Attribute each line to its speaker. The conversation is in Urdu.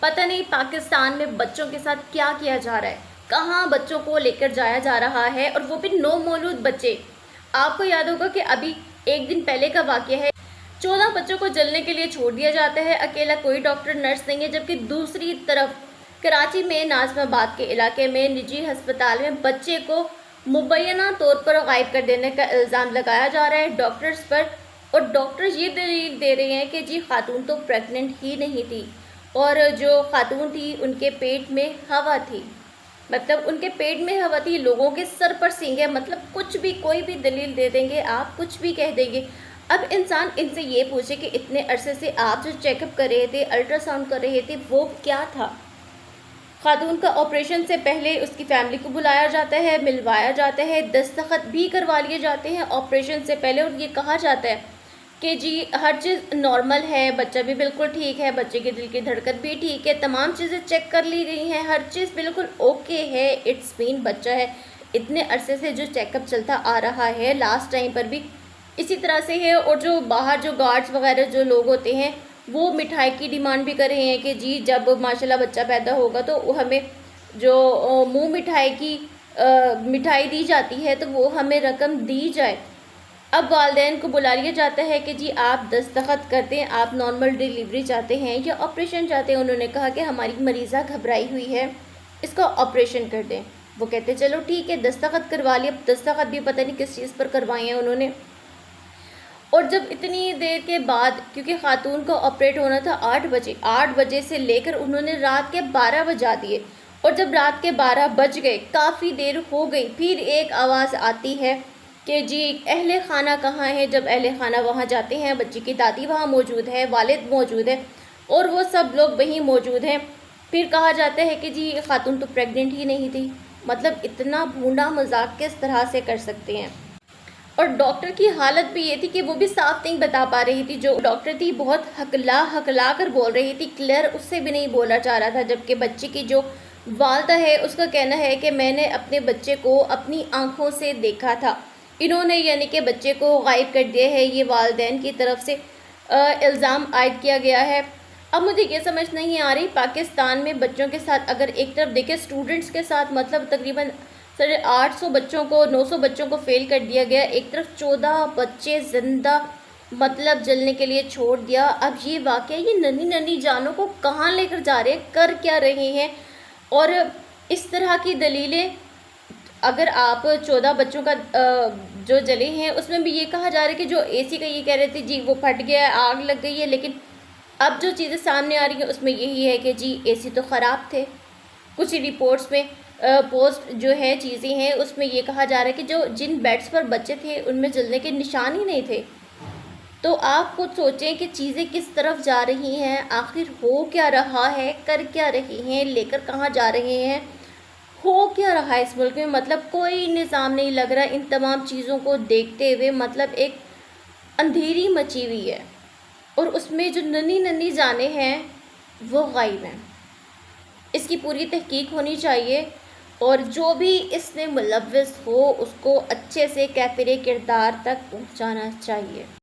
Speaker 1: پتہ نہیں پاکستان میں بچوں کے ساتھ کیا کیا جا رہا ہے، کہاں بچوں کو لے کر جایا جا رہا ہے، اور وہ بھی نو مولود بچے۔ آپ کو یاد ہوگا کہ ابھی ایک دن پہلے کا واقعہ ہے، 14 بچوں کو جلنے کے لیے چھوڑ دیا جاتا ہے، اکیلا کوئی ڈاکٹر نرس نہیں ہے، جبکہ دوسری طرف کراچی میں ناظم آباد کے علاقے میں نجی ہسپتال میں بچے کو مبینہ طور پر غائب کر دینے کا الزام لگایا جا رہا ہے ڈاکٹرز پر، اور ڈاکٹرز یہ دلیل دے رہے ہیں کہ جی خاتون تو پریگننٹ ہی نہیں تھی، اور جو خاتون تھی ان کے پیٹ میں ہوا تھی، مطلب ان کے پیٹ میں ہوا تھی، لوگوں کے سر پر سینگیں، مطلب کچھ بھی کوئی بھی دلیل دے دیں گے، آپ کچھ بھی کہہ دیں گے۔ اب انسان ان سے یہ پوچھے کہ اتنے عرصے سے آپ جو چیک اپ کر رہے تھے، الٹرا ساؤنڈ کر رہے تھے، وہ کیا تھا؟ خاتون کا آپریشن سے پہلے اس کی فیملی کو بلایا جاتا ہے، ملوایا جاتا ہے، دستخط بھی کروا لیے جاتے ہیں آپریشن سے پہلے، اور یہ کہا جاتا ہے کہ جی ہر چیز نارمل ہے، بچہ بھی بالکل ٹھیک ہے، بچے کے دل کی دھڑکن بھی ٹھیک ہے، تمام چیزیں چیک کر لی گئی ہیں، ہر چیز بالکل اوکے ہے، اٹس مین بچہ ہے۔ اتنے عرصے سے جو چیک اپ چلتا آ رہا ہے، لاسٹ ٹائم پر بھی اسی طرح سے ہے، اور جو باہر جو گارڈز وغیرہ جو لوگ ہوتے ہیں وہ مٹھائی کی ڈیمانڈ بھی کر رہے ہیں کہ جی جب ماشاءاللہ بچہ پیدا ہوگا تو ہمیں جو منہ مٹھائی کی مٹھائی دی جاتی ہے تو وہ ہمیں رقم دی جائے۔ اب والدین کو بلا لیا جاتا ہے کہ جی آپ دستخط کرتے ہیں، آپ نارمل ڈیلیوری چاہتے ہیں یا آپریشن چاہتے ہیں۔ انہوں نے کہا کہ ہماری مریضہ گھبرائی ہوئی ہے، اس کا آپریشن کر دیں۔ وہ کہتے ہیں چلو ٹھیک ہے، دستخط کروا لیا۔ دستخط بھی پتہ نہیں کس چیز پر کروائے ہیں انہوں نے، اور جب اتنی دیر کے بعد، کیونکہ خاتون کو آپریٹ ہونا تھا 8 بجے سے لے کر انہوں نے رات کے 12 بجا دیے، اور جب رات کے 12 بج گئے، کافی دیر ہو گئی، پھر ایک آواز آتی ہے کہ جی اہل خانہ کہاں ہے۔ جب اہل خانہ وہاں جاتے ہیں، بچی کی دادی وہاں موجود ہے، والد موجود ہے، اور وہ سب لوگ وہیں موجود ہیں۔ پھر کہا جاتا ہے کہ جی خاتون تو پریگننٹ ہی نہیں تھی۔ مطلب اتنا بھونڈا مذاق کس طرح سے کر سکتے ہیں؟ اور ڈاکٹر کی حالت بھی یہ تھی کہ وہ بھی صاف نہیں بتا پا رہی تھی، جو ڈاکٹر تھی بہت ہکلا کر بول رہی تھی، کلیئر اس سے بھی نہیں بولا جا رہا تھا، جبکہ بچے کی جو والدہ ہے اس کا کہنا ہے کہ میں نے اپنے بچے کو اپنی آنکھوں سے دیکھا تھا۔ انہوں نے یعنی کہ بچے کو غائب کر دیا ہے، یہ والدین کی طرف سے الزام عائد کیا گیا ہے۔ اب مجھے یہ سمجھ نہیں آ رہی، پاکستان میں بچوں کے ساتھ اگر ایک طرف دیکھیں اسٹوڈنٹس کے ساتھ، مطلب تقریباً 850 بچوں کو 900 بچوں کو فیل کر دیا گیا، ایک طرف 14 بچے زندہ مطلب جلنے کے لیے چھوڑ دیا۔ اب یہ واقعہ یہ ننھی ننھی جانوں کو کہاں لے کر جا رہے ہیں، کر کیا رہے ہیں؟ اور اس طرح کی دلیلیں، اگر آپ 14 بچوں کا جو جلے ہیں اس میں بھی یہ کہا جا رہا ہے کہ جو اے سی کا یہ کہہ رہے تھے جی وہ پھٹ گیا ہے، آگ لگ گئی ہے، لیکن اب جو چیزیں سامنے آ رہی ہیں اس میں یہی ہے کہ جی اے سی تو خراب تھے۔ کچھ رپورٹس میں پوسٹ جو ہے چیزیں ہیں اس میں یہ کہا جا رہا ہے کہ جو جن بیڈس پر بچے تھے ان میں جلنے کے نشان ہی نہیں تھے۔ تو آپ خود سوچیں کہ چیزیں کس طرف جا رہی ہیں، آخر ہو کیا رہا ہے، کر کیا رہی ہیں، لے کر کہاں جا رہے ہیں، ہو کیا رہا ہے اس ملک میں؟ مطلب کوئی نظام نہیں لگ رہا ان تمام چیزوں کو دیکھتے ہوئے، مطلب ایک اندھیری مچی ہوئی ہے، اور اس میں جو ننھی ننھی جانیں ہیں وہ غائب ہیں۔ اس کی پوری تحقیق ہونی چاہیے، اور جو بھی اس میں ملوث ہو اس کو اچھے سے کیفر کردار تک پہنچانا چاہیے۔